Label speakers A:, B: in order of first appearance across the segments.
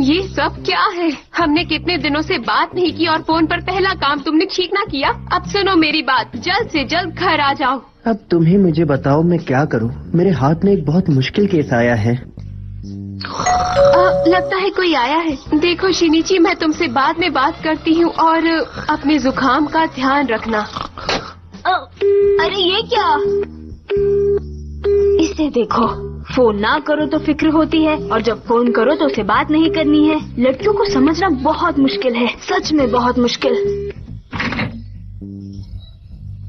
A: ये सब क्या है? हमने कितने दिनों से बात नहीं की और फोन पर पहला काम तुमने ठीक ना किया। अब सुनो मेरी बात, जल्द से जल्द घर आ जाओ।
B: अब तुम ही मुझे बताओ मैं क्या करूं? मेरे हाथ में एक बहुत मुश्किल केस आया है।
A: लगता है कोई आया है। देखो शिनिची, मैं तुमसे बाद में बात करती हूँ और अपने जुकाम का ध्यान रखना।
C: अरे ये क्या? इसे देखो, फोन ना करो तो फिक्र होती है और जब फोन करो तो उसे बात नहीं करनी है। लड़कियों को समझना बहुत मुश्किल है, सच में बहुत मुश्किल।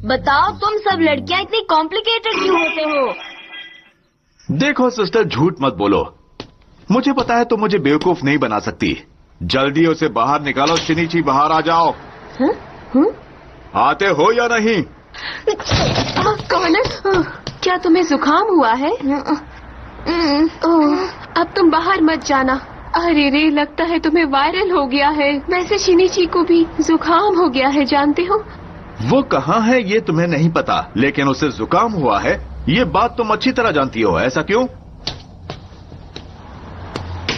C: बताओ, तुम सब लड़कियां इतनी कॉम्प्लिकेटेड क्यों होते हो?
D: देखो सिस्टर, झूठ मत बोलो। मुझे पता है तुम मुझे बेवकूफ नहीं बना सकती। जल्दी उसे बाहर निकालो। शिनिची, बाहर आ जाओ। आते हो या नहीं?
A: कौन? क्या तुम्हें जुकाम हुआ है? ओह, अब तुम बाहर मत जाना। अरे रे, लगता है तुम्हें वायरल हो गया है। वैसे शिनिची को भी जुकाम हो गया है, जानते हो?
D: वो कहाँ है ये तुम्हें नहीं पता, लेकिन उसे जुकाम हुआ है ये बात तुम अच्छी तरह जानती हो। ऐसा क्यों?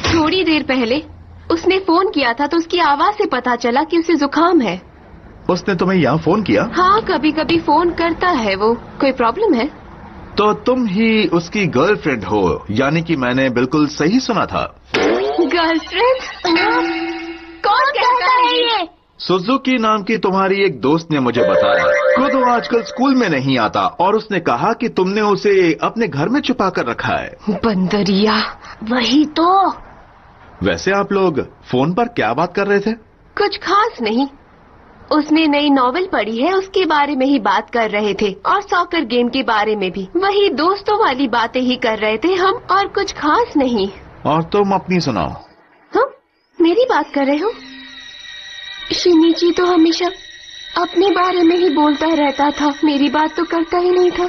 A: थोड़ी देर पहले उसने फोन किया था तो उसकी आवाज से पता चला कि उसे जुकाम है।
D: उसने तुम्हें यहाँ फोन किया?
A: हाँ, कभी कभी फोन करता है वो। कोई प्रॉब्लम है?
D: तो तुम ही उसकी गर्लफ्रेंड हो, यानी कि मैंने बिल्कुल सही सुना था।
A: गर्लफ्रेंड? कौन कहता है ये?
D: सुजुकी नाम की तुम्हारी एक दोस्त ने मुझे बताया। खुद वो आजकल स्कूल में नहीं आता और उसने कहा कि तुमने उसे अपने घर में छुपा कर रखा है।
A: बंदरिया।
C: वही तो।
D: वैसे आप लोग फोन पर क्या बात कर रहे थे?
A: कुछ खास नहीं। उसने नई नॉवेल पढ़ी है, उसके बारे में ही बात कर रहे थे और सॉकर गेम के बारे में भी। वही दोस्तों वाली बातें ही कर रहे थे हम, और कुछ खास नहीं।
D: और तुम अपनी सुनाओ।
A: हम? मेरी बात कर रहे हो? शिनिची तो हमेशा अपने बारे में ही बोलता रहता था, मेरी बात तो करता ही नहीं था।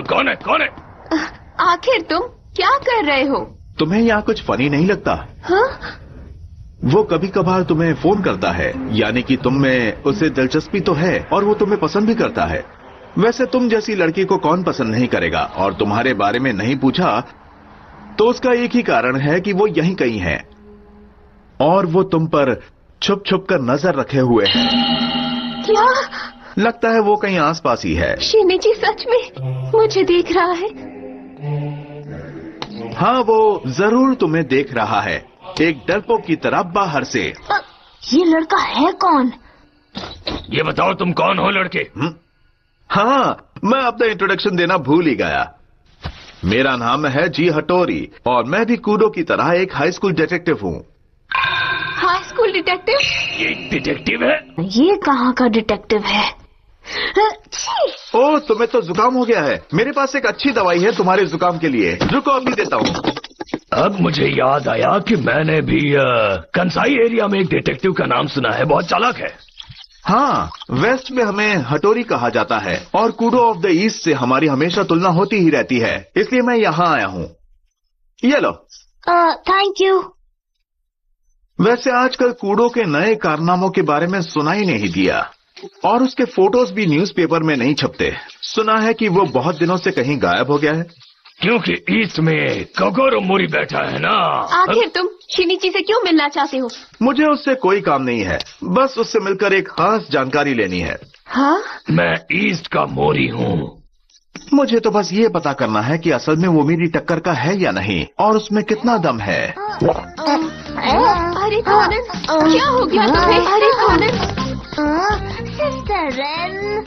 E: कौन है? कौन है?
A: आखिर तुम क्या कर रहे हो?
D: तुम्हें यहाँ कुछ फनी नहीं लगता?
A: हाँ?
D: वो कभी कभार तुम्हें फोन करता है, यानी कि तुम में उसे दिलचस्पी तो है और वो तुम्हें पसंद भी करता है। वैसे तुम जैसी लड़की को कौन पसंद नहीं करेगा, और तुम्हारे बारे में नहीं पूछा तो उसका एक ही कारण है कि वो यहीं कहीं है और वो तुम पर छुप छुप कर नजर रखे हुए है।
A: क्या?
D: लगता है वो कहीं आसपास ही है।
A: शिनिची सच में मुझे देख रहा है?
D: हाँ, वो जरूर तुम्हें देख रहा है, एक डरपोक की तरह बाहर से।
C: ये लड़का है कौन?
E: ये बताओ तुम कौन हो लड़के?
D: हाँ, मैं अपना इंट्रोडक्शन देना भूल ही गया। मेरा नाम है जी हटोरी और मैं भी कूडो की तरह एक हाई स्कूल डिटेक्टिव हूँ।
A: High school detective?
E: ये डिटेक्टिव है?
C: ये कहाँ का डिटेक्टिव है?
D: ओह, तुम्हें तो जुकाम हो गया है। मेरे पास एक अच्छी दवाई है तुम्हारे जुकाम के लिए, रुको अभी देता हूँ।
E: अब मुझे याद आया कि मैंने भी कंसाई एरिया में एक डिटेक्टिव का नाम सुना है, बहुत चालाक है।
D: हाँ, वेस्ट में हमें हटोरी कहा जाता है और कूडो ऑफ द ईस्ट से हमारी हमेशा तुलना होती ही रहती है, इसलिए मैं यहाँ आया हूँ। ये लो।
C: Thank you.
D: वैसे आजकल कूडो के नए कारनामों के बारे में सुना ही नहीं दिया और उसके फोटोज भी न्यूज़पेपर में नहीं छपते। सुना है कि वो बहुत दिनों से कहीं गायब हो गया है।
E: क्योंकि ईस्ट में कोगोरो मोरी बैठा है ना।
A: आखिर तुम शिनिची से क्यों मिलना चाहते हो?
D: मुझे उससे कोई काम नहीं है, बस उससे मिलकर एक खास जानकारी लेनी है।
A: हाँ?
E: मैं ईस्ट का मोरी हूँ।
D: मुझे तो बस ये पता करना है कि असल में वो मेरी टक्कर का है या नहीं और उसमें कितना दम है।
A: अरे कॉनन, क्या हो गया तुम्हें? अरे कॉनन।
C: Sister rain.